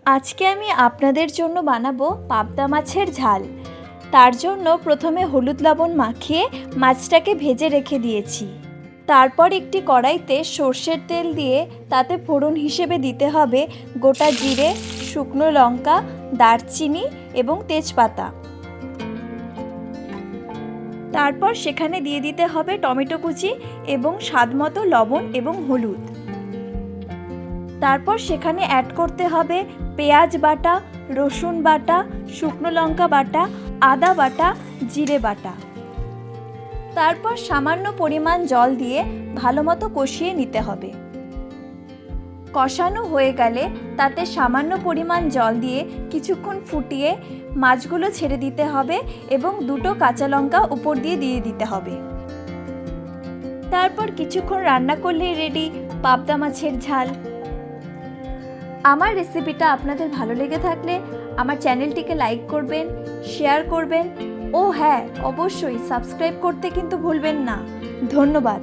আজকে আমি আপনাদের জন্য বানাবো পাবদা মাছের ঝাল। তার জন্য প্রথমে হলুদ লবণ মাখিয়ে মাছটাকে ভেজে রেখে দিয়েছি। তারপর একটি কড়াইতে সর্ষের তেল দিয়ে তাতে ফোড়ন হিসেবে দিতে হবে গোটা জিরে, শুকনো লঙ্কা, দারচিনি এবং তেজপাতা। তারপর সেখানে দিয়ে দিতে হবে টমেটো কুচি এবং স্বাদমতো লবণ এবং হলুদ। তারপর সেখানে অ্যাড করতে হবে পেঁয়াজ বাটা, রসুন বাটা, শুকনো লঙ্কা বাটা, আদা বাটা, জিরে বাটা। তারপর সামান্য পরিমাণ জল দিয়ে ভালো মতো কষিয়ে নিতে হবে। কষানো হয়ে গেলে তাতে সামান্য পরিমাণ জল দিয়ে কিছুক্ষণ ফুটিয়ে মাছগুলো ছেড়ে দিতে হবে এবং দুটো কাঁচা লঙ্কা উপর দিয়ে দিতে হবে। তারপর কিছুক্ষণ রান্না করলেই রেডি পাবদা মাছের ঝাল। আমার রেসিপিটা আপনাদের ভালো লেগে থাকলে আমার চ্যানেলটিকে লাইক করবেন, শেয়ার করবেন ও হ্যাঁ, অবশ্যই সাবস্ক্রাইব করতে কিন্তু ভুলবেন না। ধন্যবাদ।